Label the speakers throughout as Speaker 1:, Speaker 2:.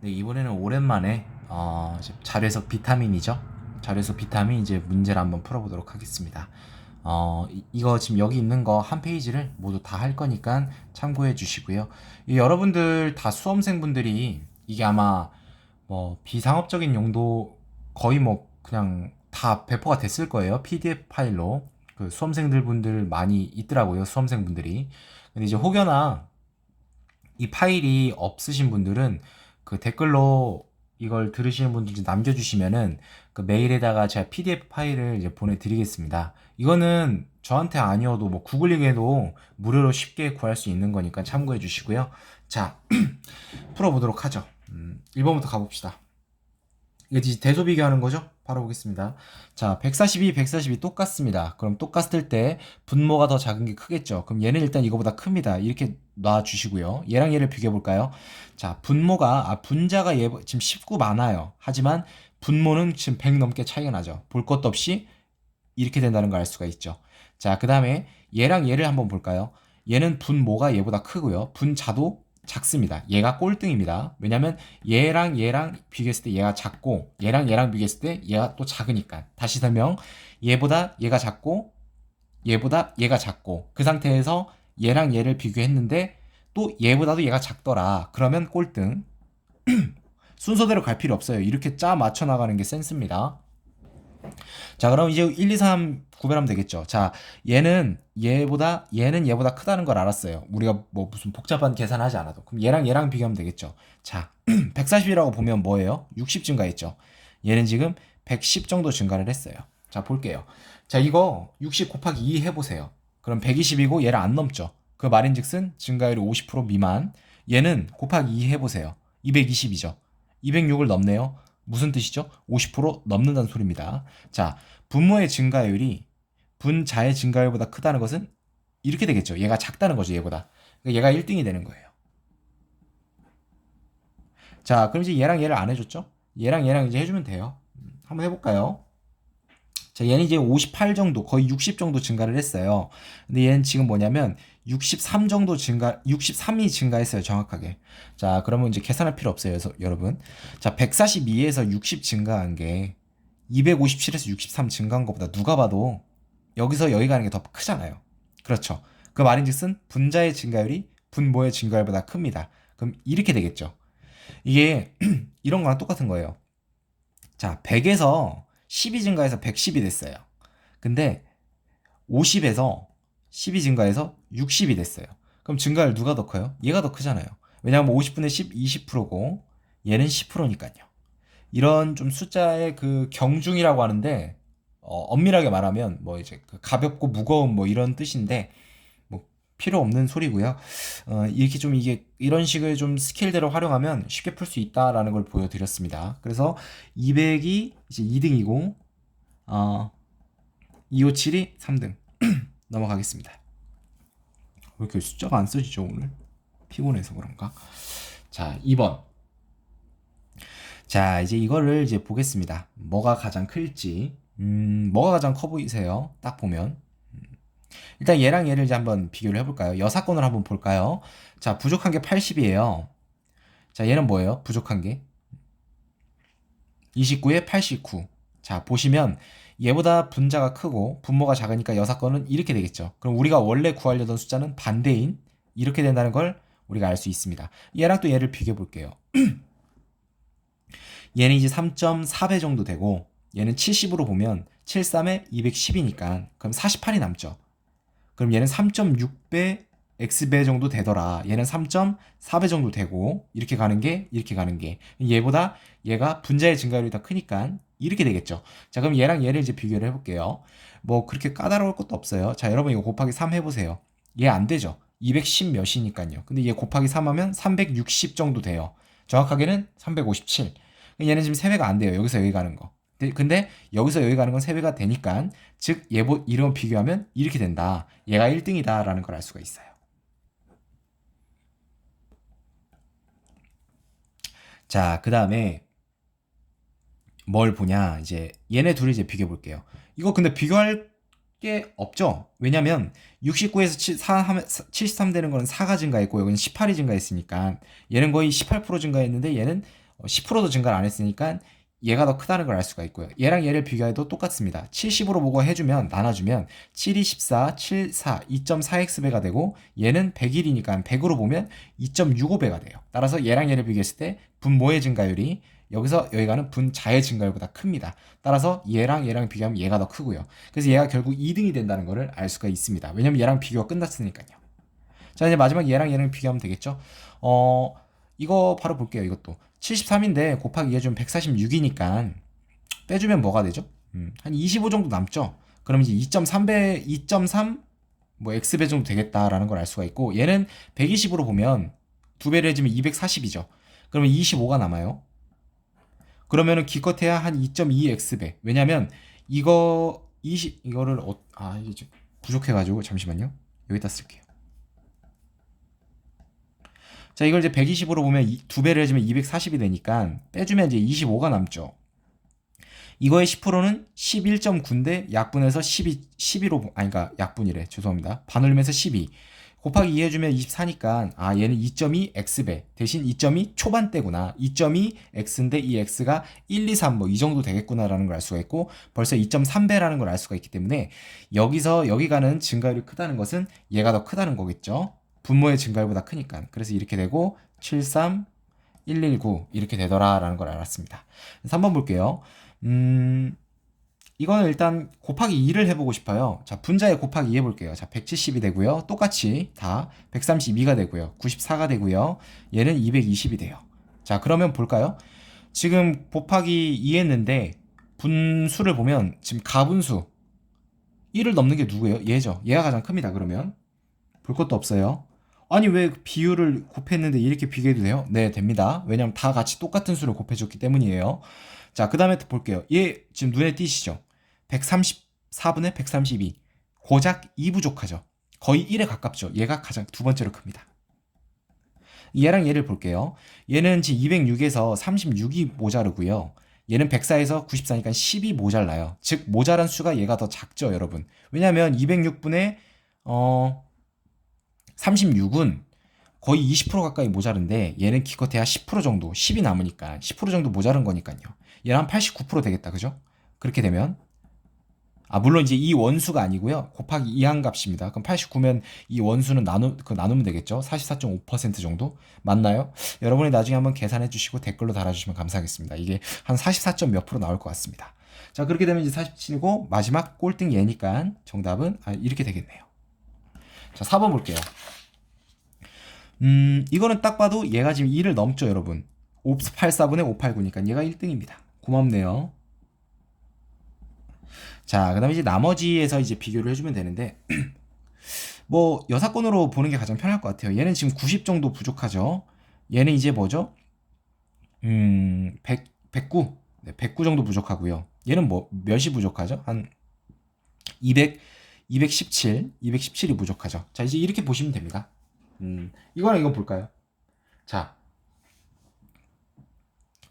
Speaker 1: 네, 이번에는 오랜만에 이제 자료에서 비타민이죠. 자료에서 비타민 이제 문제를 한번 풀어보도록 하겠습니다. 이거 지금 여기 있는 거 한 페이지를 모두 다 할 거니까 참고해 주시고요. 여러분들 다 수험생분들이 이게 아마 뭐 비상업적인 용도 거의 뭐 그냥 다 배포가 됐을 거예요. PDF 파일로. 그 수험생들 분들 많이 있더라고요. 수험생분들이. 근데 이제 혹여나 이 파일이 없으신 분들은 그 댓글로 이걸 들으시는 분들 좀 남겨주시면은 그 메일에다가 제가 PDF 파일을 이제 보내드리겠습니다. 이거는 저한테 아니어도 뭐 구글링해도 무료로 쉽게 구할 수 있는 거니까 참고해 주시고요. 자, 풀어보도록 하죠. 1번부터 가봅시다. 이게 이제 대소 비교하는 거죠? 바로 보겠습니다. 자, 142, 142 똑같습니다. 그럼 똑같을 때 분모가 더 작은 게 크겠죠? 그럼 얘는 일단 이거보다 큽니다. 이렇게 놔주시고요. 얘랑 얘를 비교해 볼까요? 자, 분자가 얘 지금 19 많아요. 하지만 분모는 지금 100 넘게 차이가 나죠. 볼 것도 없이 이렇게 된다는 걸 알 수가 있죠. 자, 그 다음에 얘랑 얘를 한번 볼까요? 얘는 분모가 얘보다 크고요. 분자도 작습니다. 얘가 꼴등입니다. 왜냐면 얘랑 비교했을 때 얘가 작고 얘랑 비교했을 때 얘가 또 작으니까. 다시 설명. 얘보다 얘가 작고 얘보다 얘가 작고 그 상태에서 얘랑 얘를 비교했는데 또 얘보다도 얘가 작더라. 그러면 꼴등. 순서대로 갈 필요 없어요. 이렇게 짜 맞춰 나가는 게 센스입니다. 자, 그럼 이제 1, 2, 3 구별하면 되겠죠. 자, 얘는 얘보다 크다는 걸 알았어요. 우리가 뭐 무슨 복잡한 계산하지 않아도. 그럼 얘랑 비교하면 되겠죠. 자, 140이라고 보면 뭐예요? 60 증가했죠. 얘는 지금 110 정도 증가를 했어요. 자, 볼게요. 자, 이거 60 곱하기 2 해보세요. 그럼 120이고 얘를 안 넘죠. 그 말인즉슨 증가율이 50% 미만. 얘는 곱하기 2 해보세요. 220이죠. 206을 넘네요. 무슨 뜻이죠? 50% 넘는다는 소리입니다. 자, 분모의 증가율이 분자의 증가율보다 크다는 것은 이렇게 되겠죠. 얘가 작다는 거죠, 얘보다. 그러니까 얘가 1등이 되는 거예요. 자, 그럼 이제 얘랑 얘를 안 해줬죠? 얘랑 이제 해주면 돼요. 한번 해볼까요? 자, 얘는 이제 58 정도, 거의 60 정도 증가를 했어요. 근데 얘는 지금 뭐냐면 63 정도 63이 증가했어요, 정확하게. 자, 그러면 이제 계산할 필요 없어요, 여러분. 자, 142에서 60 증가한 게 257에서 63 증가한 것보다 누가 봐도 여기서 여기 가는 게 더 크잖아요. 그렇죠. 그 말인즉슨 분자의 증가율이 분모의 증가율보다 큽니다. 그럼 이렇게 되겠죠. 이게 이런 거랑 똑같은 거예요. 자, 100에서 10이 증가해서 110이 됐어요. 근데 50에서 10이 증가해서 60이 됐어요. 그럼 증가율 누가 더 커요? 얘가 더 크잖아요. 왜냐하면 50분의 10, 20%고 얘는 10%니까요. 이런 좀 숫자의 그 경중이라고 하는데 엄밀하게 말하면 뭐 이제 그 가볍고 무거운 뭐 이런 뜻인데 뭐 필요 없는 소리고요. 이렇게 좀 이게 이런 식의 좀 스킬대로 활용하면 쉽게 풀 수 있다라는 걸 보여드렸습니다. 그래서 200이 이제 2등이고 257이 3등 넘어가겠습니다. 왜 이렇게 숫자가 안 써지죠 오늘? 피곤해서 그런가? 자, 2번. 자, 이제 이거를 이제 보겠습니다. 뭐가 가장 클지. 뭐가 가장 커 보이세요? 딱 보면. 일단 얘랑 얘를 이제 한번 비교를 해볼까요? 여사건을 한번 볼까요? 자, 부족한 게 80이에요. 자, 얘는 뭐예요? 부족한 게 29에 89. 자, 보시면 얘보다 분자가 크고 분모가 작으니까 여사건은 이렇게 되겠죠. 그럼 우리가 원래 구하려던 숫자는 반대인 이렇게 된다는 걸 우리가 알 수 있습니다. 얘랑 또 얘를 비교해 볼게요. 얘는 이제 3.4배 정도 되고 얘는 70으로 보면 73에 210이니까 그럼 48이 남죠. 그럼 얘는 3.6배 x배 정도 되더라. 얘는 3.4배 정도 되고 이렇게 가는 게 이렇게 가는 게 얘보다 얘가 분자의 증가율이 더 크니까 이렇게 되겠죠. 자, 그럼 얘랑 얘를 이제 비교를 해볼게요. 뭐 그렇게 까다로울 것도 없어요. 자, 여러분 이거 곱하기 3 해보세요. 얘 안 되죠. 210 몇이니까요. 근데 얘 곱하기 3 하면 360 정도 돼요. 정확하게는 357. 얘는 지금 3배가 안 돼요. 여기서 여기 가는 거. 근데 여기서 여기 가는 건 3배가 되니까 즉 이런 비교하면 이렇게 된다. 얘가 1등이다 라는 걸 알 수가 있어요. 자, 그 다음에 뭘 보냐 이제 얘네 둘이 이제 비교해 볼게요. 이거 근데 비교할 게 없죠. 왜냐면 69에서 73 되는 거는 4가 증가했고 여기는 18이 증가했으니까 얘는 거의 18% 증가했는데 얘는 10%도 증가를 안 했으니까 얘가 더 크다는 걸 알 수가 있고요. 얘랑 얘를 비교해도 똑같습니다. 70으로 보고 해주면 나눠주면 7, 2, 14, 7, 4, 2.4x배가 되고 얘는 100일이니까 100으로 보면 2.65배가 돼요. 따라서 얘랑 얘를 비교했을 때 분모의 증가율이 여기서 여기가는 분자의 증가율보다 큽니다. 따라서 얘랑 얘랑 비교하면 얘가 더 크고요. 그래서 얘가 결국 2등이 된다는 것을 알 수가 있습니다. 왜냐면 얘랑 비교가 끝났으니까요. 자, 이제 마지막 얘랑 얘랑 비교하면 되겠죠. 이거 바로 볼게요. 이것도 73인데 곱하기 2 해주면 146이니까 빼주면 뭐가 되죠? 한 25 정도 남죠. 그럼 이제 2.3배, 2.3 뭐 x배 정도 되겠다라는 걸 알 수가 있고, 얘는 120으로 보면 2배를 해주면 240이죠. 그러면 25가 남아요. 그러면은 기껏해야 한 2.2x배. 왜냐면 이거를 이게 좀 부족해가지고 잠시만요. 여기다 쓸게요. 자, 이걸 이제 120으로 보면 2배를 해주면 240이 되니까 빼주면 이제 25가 남죠. 이거의 10%는 11.9인데 약분해서 12로, 그러니까 약분이래. 죄송합니다. 반올림해서 12. 곱하기 2 해주면 24니까, 얘는 2.2x배. 대신 2.2 초반대구나. 2.2x인데 이 x가 1, 2, 3 뭐 이 정도 되겠구나라는 걸 알 수가 있고, 벌써 2.3배라는 걸 알 수가 있기 때문에, 여기서 여기 가는 증가율이 크다는 것은 얘가 더 크다는 거겠죠. 분모의 증가율보다 크니까. 그래서 이렇게 되고 73, 119 이렇게 되더라라는 걸 알았습니다. 3번 볼게요. 이거는 일단 곱하기 2를 해보고 싶어요. 자, 분자에 곱하기 2 해볼게요. 자, 170이 되고요. 똑같이 다 132가 되고요. 94가 되고요. 얘는 220이 돼요. 자, 그러면 볼까요? 지금 곱하기 2 했는데 분수를 보면 지금 가분수 1을 넘는 게 누구예요? 얘죠. 얘가 가장 큽니다. 그러면 볼 것도 없어요. 아니, 왜 비율을 곱했는데 이렇게 비교해도 돼요? 네, 됩니다. 왜냐면 다 같이 똑같은 수를 곱해줬기 때문이에요. 자, 그 다음에 볼게요. 얘 지금 눈에 띄시죠? 134분의 132. 고작 2 부족하죠. 거의 1에 가깝죠. 얘가 가장 두 번째로 큽니다. 얘랑 얘를 볼게요. 얘는 지금 206에서 36이 모자르고요. 얘는 104에서 94니까 10이 모자라요. 즉 모자란 수가 얘가 더 작죠, 여러분. 왜냐면 206분의 36은 거의 20% 가까이 모자른데 얘는 기껏해야 10% 정도, 10이 남으니까 10% 정도 모자른 거니까요. 얘는 한 89% 되겠다, 그죠? 그렇게 되면 물론 이제 이 원수가 아니고요. 곱하기 2한 값입니다. 그럼 89면 이 원수는 나누면 되겠죠. 44.5% 정도 맞나요? 여러분이 나중에 한번 계산해 주시고 댓글로 달아주시면 감사하겠습니다. 이게 한 44. 몇 프로 나올 것 같습니다. 자, 그렇게 되면 이제 47이고 마지막 꼴등 얘니까 정답은 이렇게 되겠네요. 자, 4번 볼게요. 이거는 딱 봐도 얘가 지금 2를 넘죠, 여러분. 584분의 589니까 얘가 1등입니다. 고맙네요. 자, 그 다음에 이제 나머지에서 이제 비교를 해주면 되는데, 뭐, 여사건으로 보는 게 가장 편할 것 같아요. 얘는 지금 90 정도 부족하죠. 얘는 이제 뭐죠? 109. 네, 109 정도 부족하고요. 얘는 뭐, 몇이 부족하죠? 한 200, 217, 217이 부족하죠. 자, 이제 이렇게 보시면 됩니다. 이거랑 이거 볼까요? 자,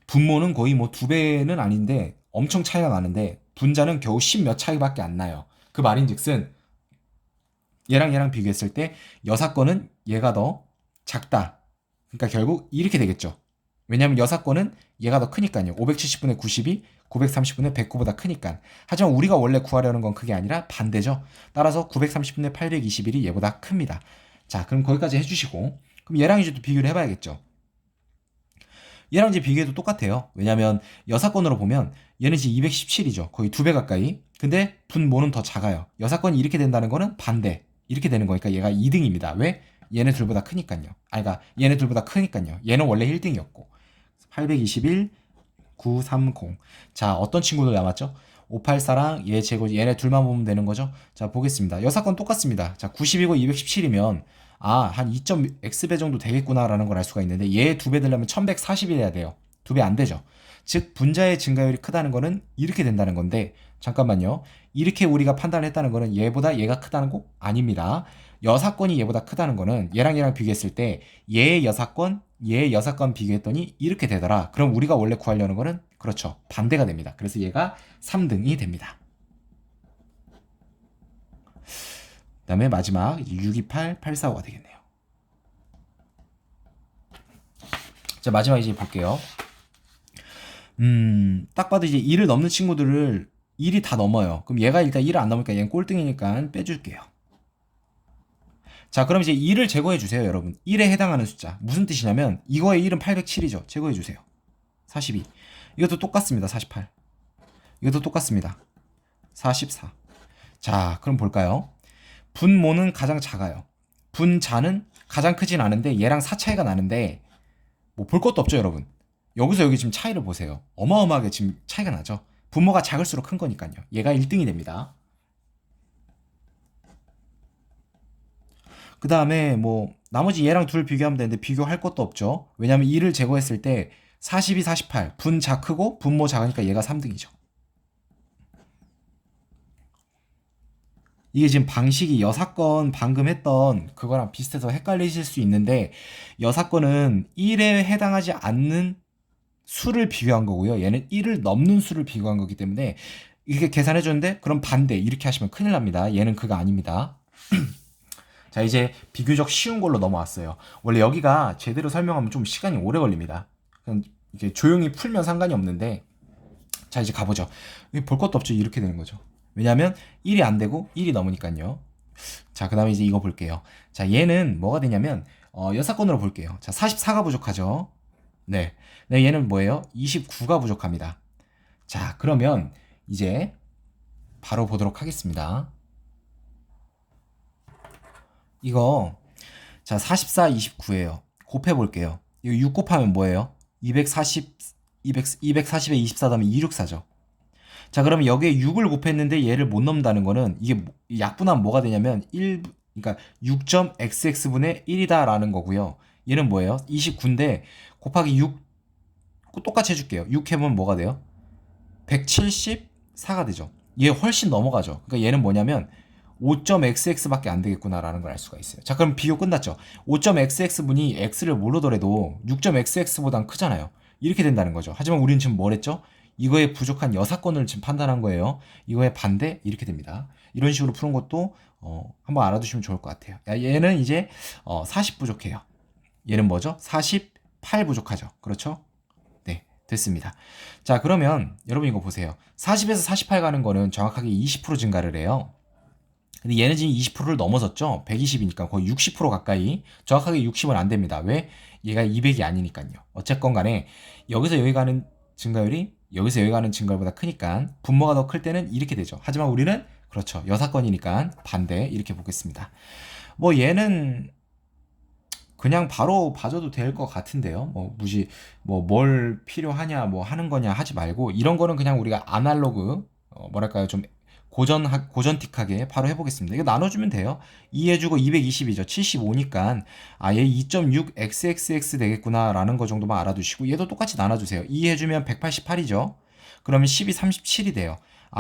Speaker 1: 분모는 거의 뭐 2배는 아닌데 엄청 차이가 나는데 분자는 겨우 10 몇 차이밖에 안 나요. 그 말인즉슨 얘랑 얘랑 비교했을 때 여사건은 얘가 더 작다. 그러니까 결국 이렇게 되겠죠. 왜냐하면 여사건은 얘가 더 크니까요. 570분의 90이 930분의 109보다 크니까. 하지만 우리가 원래 구하려는 건 그게 아니라 반대죠. 따라서 930분의 821이 얘보다 큽니다. 자, 그럼 거기까지 해주시고, 그럼 얘랑 이제 또 비교를 해봐야겠죠. 얘랑 이제 비교해도 똑같아요. 왜냐면 여사건으로 보면 얘는 지금 217이죠. 거의 2배 가까이. 근데 분모는 더 작아요. 여사건이 이렇게 된다는 거는 반대. 이렇게 되는 거니까 얘가 2등입니다. 왜? 얘네 둘보다 크니까요. 그러니까 얘네 둘보다 크니까요. 얘는 원래 1등이었고. 821, 930. 자, 어떤 친구들 남았죠? 584랑 얘 제곱, 얘네 둘만 보면 되는 거죠? 자, 보겠습니다. 여사건 똑같습니다. 자, 90이고 217이면 한 2.x배 정도 되겠구나라는 걸 알 수가 있는데 얘 2배 되려면 1140이 돼야 돼요. 2배 안 되죠. 즉 분자의 증가율이 크다는 거는 이렇게 된다는 건데, 잠깐만요. 이렇게 우리가 판단했다는 거는 얘보다 얘가 크다는 거 아닙니다. 여사건이 얘보다 크다는 거는 얘랑 비교했을 때 얘 여사건 비교했더니 이렇게 되더라. 그럼 우리가 원래 구하려는 거는 그렇죠. 반대가 됩니다. 그래서 얘가 3등이 됩니다. 그 다음에 마지막 628, 845가 되겠네요. 자, 마지막 이제 볼게요. 딱 봐도 이제 2를 넘는 친구들을 1이 다 넘어요. 그럼 얘가 일단 1을 안 넘으니까 얘는 꼴등이니까 빼줄게요. 자, 그럼 이제 2를 제거해 주세요, 여러분. 1에 해당하는 숫자. 무슨 뜻이냐면 이거의 1은 807이죠. 제거해 주세요. 42. 이것도 똑같습니다. 48. 이것도 똑같습니다. 44. 자, 그럼 볼까요? 분모는 가장 작아요. 분자는 가장 크진 않은데 얘랑 4 차이가 나는데 뭐 볼 것도 없죠, 여러분. 여기서 여기 지금 차이를 보세요. 어마어마하게 지금 차이가 나죠. 분모가 작을수록 큰 거니까요. 얘가 1등이 됩니다. 그 다음에 뭐 나머지 얘랑 둘 비교하면 되는데 비교할 것도 없죠. 왜냐면 2를 제거했을 때 42, 48 분자 크고 분모 작으니까 얘가 3등이죠. 이게 지금 방식이 여사건 방금 했던 그거랑 비슷해서 헷갈리실 수 있는데 여사건은 1에 해당하지 않는 수를 비교한 거고요. 얘는 1을 넘는 수를 비교한 거기 때문에 이렇게 계산해 줬는데 그럼 반대 이렇게 하시면 큰일 납니다. 얘는 그거 아닙니다. 자, 이제 비교적 쉬운 걸로 넘어왔어요. 원래 여기가 제대로 설명하면 좀 시간이 오래 걸립니다. 그냥 이렇게 조용히 풀면 상관이 없는데 자, 이제 가보죠. 볼 것도 없죠. 이렇게 되는 거죠. 왜냐하면 1이 안 되고 1이 넘으니까요. 자, 그 다음에 이제 이거 볼게요. 자, 얘는 뭐가 되냐면 여사건으로 볼게요. 자, 44가 부족하죠. 네. 네, 얘는 뭐예요? 29가 부족합니다. 자, 그러면 이제 바로 보도록 하겠습니다. 이거 자, 44, 29예요. 곱해 볼게요. 이거 6 곱하면 뭐예요? 240에 24 더하면 264죠. 자, 그러면 여기에 6을 곱했는데 얘를 못 넘는다는 거는 이게 약분하면 뭐가 되냐면 1, 그러니까 6.xx분의 1이다라는 거고요. 얘는 뭐예요? 29인데 곱하기 6 똑같이 해줄게요. 6 해보면 뭐가 돼요? 174가 되죠. 얘 훨씬 넘어가죠. 그러니까 얘는 뭐냐면 5.xx밖에 안 되겠구나라는 걸 알 수가 있어요. 자, 그럼 비교 끝났죠. 5.xx분이 x를 모르더라도 6.xx보단 크잖아요. 이렇게 된다는 거죠. 하지만 우리는 지금 뭘 했죠? 이거에 부족한 여사건을 지금 판단한 거예요. 이거에 반대 이렇게 됩니다. 이런 식으로 푸는 것도 한번 알아두시면 좋을 것 같아요. 얘는 이제 40 부족해요. 얘는 뭐죠? 48 부족하죠. 그렇죠? 네, 됐습니다. 자, 그러면 여러분 이거 보세요. 40에서 48 가는 거는 정확하게 20% 증가를 해요. 근데 얘는 지금 20%를 넘어섰죠. 120이니까 거의 60% 가까이. 정확하게 60은 안 됩니다. 왜? 얘가 200이 아니니까요. 어쨌건 간에 여기서 여기 가는 증가율이 여기서 여기 가는 증가율보다 크니까 분모가 더 클 때는 이렇게 되죠. 하지만 우리는 그렇죠. 여사건이니까 반대 이렇게 보겠습니다. 뭐 얘는 그냥 바로 봐줘도 될 것 같은데요. 뭐 무지 뭐 뭘 필요하냐 뭐 하는 거냐 하지 말고 이런 거는 그냥 우리가 아날로그 뭐랄까요 좀 고전틱하게 바로 해보겠습니다. 이거 나눠주면 돼요. 2 해주고 220이죠. 75니까 얘 2.6xxx 되겠구나라는 거 정도만 알아두시고 얘도 똑같이 나눠주세요. 2 해주면 188이죠. 그러면 12, 37이 돼요.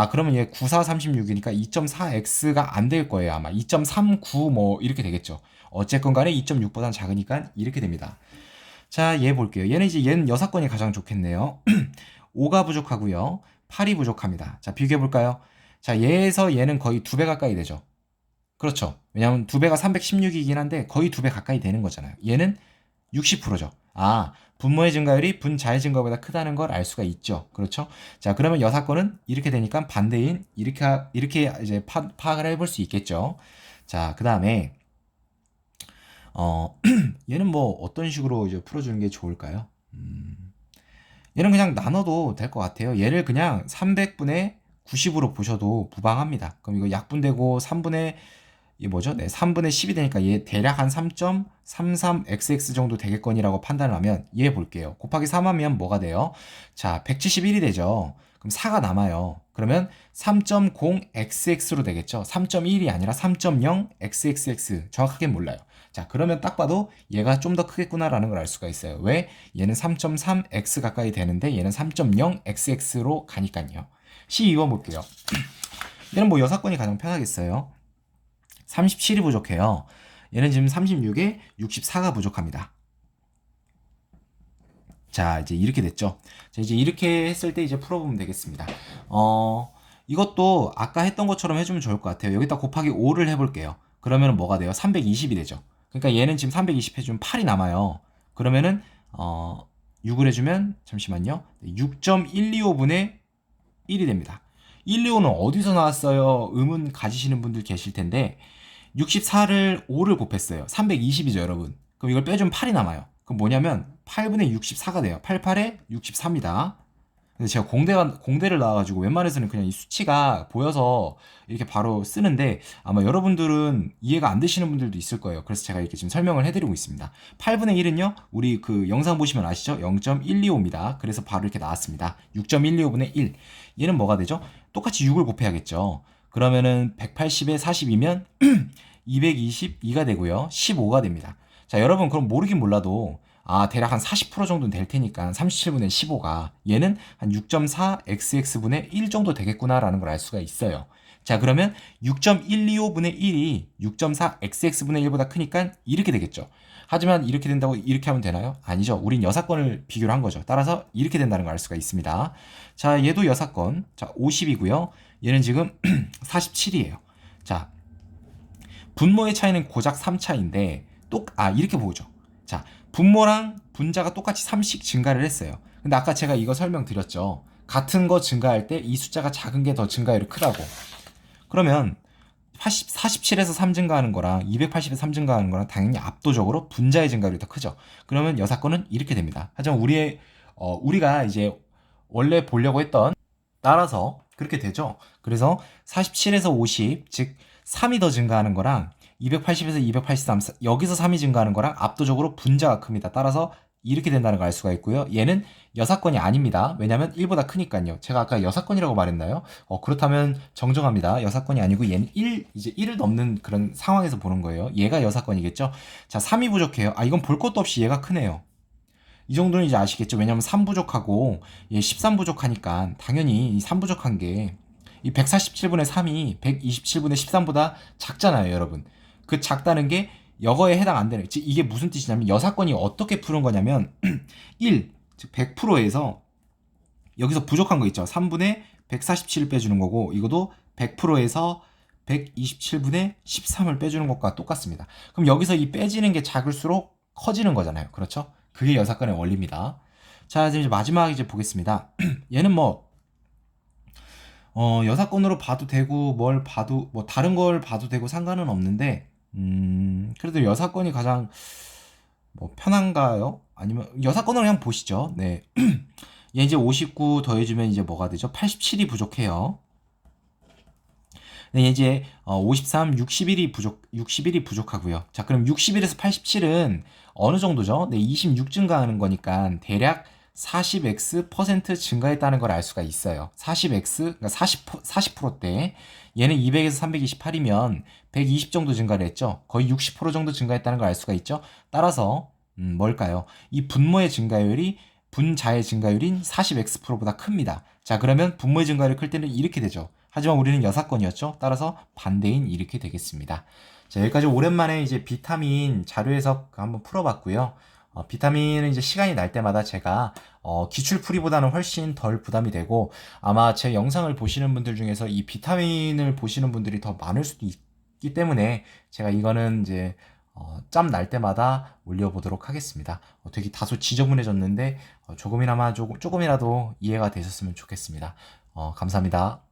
Speaker 1: 그러면 얘 94, 36이니까 2.4x가 안 될 거예요. 아마 2.39 뭐 이렇게 되겠죠. 어쨌건 간에 2.6보다는 작으니까 이렇게 됩니다. 자, 얘 볼게요. 얘는 여사건이 가장 좋겠네요. 5가 부족하고요. 8이 부족합니다. 자, 비교해 볼까요? 자, 얘에서 얘는 거의 2배 가까이 되죠. 그렇죠. 왜냐하면 2배가 316이긴 한데 거의 2배 가까이 되는 거잖아요. 얘는 60%죠. 분모의 증가율이 분자의 증가보다 크다는 걸 알 수가 있죠. 그렇죠? 자, 그러면 여사건은 이렇게 되니까 반대인 이렇게 이제 파악을 해볼 수 있겠죠. 자, 그 다음에 얘는 뭐 어떤 식으로 이제 풀어주는 게 좋을까요? 얘는 그냥 나눠도 될 것 같아요. 얘를 그냥 300분의 90으로 보셔도 무방합니다. 그럼 이거 약분되고 3분의 이 뭐죠? 네, 3분의 10이 되니까 얘 대략 한 3.33xx 정도 되겠거니라고 판단을 하면 얘 볼게요. 곱하기 3하면 뭐가 돼요? 자, 171이 되죠. 그럼 4가 남아요. 그러면 3.0xx로 되겠죠. 3.1이 아니라 3.0xxx. 정확하게 몰라요. 자, 그러면 딱 봐도 얘가 좀 더 크겠구나라는 걸 알 수가 있어요. 왜? 얘는 3.3x 가까이 되는데 얘는 3.0xx로 가니까요. 12번 볼게요. 얘는 뭐 여사건이 가장 편하겠어요. 37이 부족해요. 얘는 지금 36에 64가 부족합니다. 자, 이제 이렇게 됐죠. 자, 이제 이렇게 했을 때 이제 풀어보면 되겠습니다. 이것도 아까 했던 것처럼 해주면 좋을 것 같아요. 여기다 곱하기 5를 해볼게요. 그러면 뭐가 돼요? 320이 되죠. 그러니까 얘는 지금 320 해주면 8이 남아요. 그러면은 6을 해주면 잠시만요. 6.125분의 1이 됩니다. 125는 어디서 나왔어요? 의문 가지시는 분들 계실 텐데 64를 5를 곱했어요. 320이죠, 여러분. 그럼 이걸 빼주면 8이 남아요. 그럼 뭐냐면 8분의 64가 돼요. 88에 64입니다. 근데 제가 공대를 나와가지고 웬만해서는 그냥 이 수치가 보여서 이렇게 바로 쓰는데 아마 여러분들은 이해가 안 되시는 분들도 있을 거예요. 그래서 제가 이렇게 지금 설명을 해드리고 있습니다. 8분의 1은요, 우리 그 영상 보시면 아시죠? 0.125입니다. 그래서 바로 이렇게 나왔습니다. 6.125분의 1. 얘는 뭐가 되죠? 똑같이 6을 곱해야겠죠. 그러면은 180에 40이면 222가 되고요. 15가 됩니다. 자, 여러분 그럼 모르긴 몰라도 대략 한 40% 정도는 될 테니까 37분의 15가 얘는 한 6.4xx분의 1 정도 되겠구나라는 걸 알 수가 있어요. 자, 그러면 6.125분의 1이 6.4xx분의 1보다 크니까 이렇게 되겠죠. 하지만 이렇게 된다고 이렇게 하면 되나요? 아니죠. 우린 여사건을 비교를 한 거죠. 따라서 이렇게 된다는 걸 알 수가 있습니다. 자, 얘도 여사건. 자, 50이고요. 얘는 지금 47이에요. 자, 분모의 차이는 고작 3차인데 이렇게 보죠. 자, 분모랑 분자가 똑같이 3씩 증가를 했어요. 근데 아까 제가 이거 설명드렸죠. 같은 거 증가할 때 이 숫자가 작은 게 더 증가율이 크다고. 그러면 47에서 3 증가하는 거랑 280에서 3 증가하는 거랑 당연히 압도적으로 분자의 증가율이 더 크죠. 그러면 여사건은 이렇게 됩니다. 하지만 우리가 이제 원래 보려고 했던 따라서 그렇게 되죠. 그래서 47에서 50, 즉 3이 더 증가하는 거랑 280에서 283, 여기서 3이 증가하는 거랑 압도적으로 분자가 큽니다. 따라서 이렇게 된다는 걸 알 수가 있고요. 얘는 여사건이 아닙니다. 왜냐면 1보다 크니까요. 제가 아까 여사건이라고 말했나요? 그렇다면 정정합니다. 여사건이 아니고 얘는 이제 1을 넘는 그런 상황에서 보는 거예요. 얘가 여사건이겠죠? 자, 3이 부족해요. 이건 볼 것도 없이 얘가 크네요. 이 정도는 이제 아시겠죠? 왜냐면 3 부족하고 얘 13 부족하니까 당연히 이 3 부족한 게 이 147분의 3이 127분의 13보다 작잖아요, 여러분. 그 작다는 게 여거에 해당 안 되는, 즉 이게 무슨 뜻이냐면 여사건이 어떻게 푸는 거냐면 1, 즉 100%에서 여기서 부족한 거 있죠. 3분의 147을 빼주는 거고 이것도 100%에서 127분의 13을 빼주는 것과 똑같습니다. 그럼 여기서 이 빼지는 게 작을수록 커지는 거잖아요. 그렇죠? 그게 여사건의 원리입니다. 자, 이제 마지막 이제 보겠습니다. 얘는 여사건으로 봐도 되고 뭘 봐도 다른 걸 봐도 되고 상관은 없는데 그래도 여사건이 가장 편한가요? 아니면 여사건으로 그냥 보시죠. 네. 얘 이제 59 더해주면 이제 뭐가 되죠? 87이 부족해요. 네, 이제 53, 61이 부족하고요. 자, 그럼 61에서 87은 어느 정도죠? 네, 26 증가하는 거니까 대략 40x% 증가했다는 걸 알 수가 있어요. 40x, 그러니까 40%대. 얘는 200에서 328이면 120 정도 증가를 했죠. 거의 60% 정도 증가했다는 걸 알 수가 있죠. 따라서 뭘까요? 이 분모의 증가율이 분자의 증가율인 40x보다 큽니다. 자, 그러면 분모의 증가율이 클 때는 이렇게 되죠. 하지만 우리는 여사건이었죠. 따라서 반대인 이렇게 되겠습니다. 자, 여기까지 오랜만에 이제 비타민 자료 해석 한번 풀어봤고요. 비타민은 이제 시간이 날 때마다 제가 기출풀이보다는 훨씬 덜 부담이 되고 아마 제 영상을 보시는 분들 중에서 이 비타민을 보시는 분들이 더 많을 수도 있기 때문에 제가 이거는 이제 짬 날 때마다 올려보도록 하겠습니다. 되게 다소 지저분해졌는데 조금이나마 조금이라도 이해가 되셨으면 좋겠습니다. 감사합니다.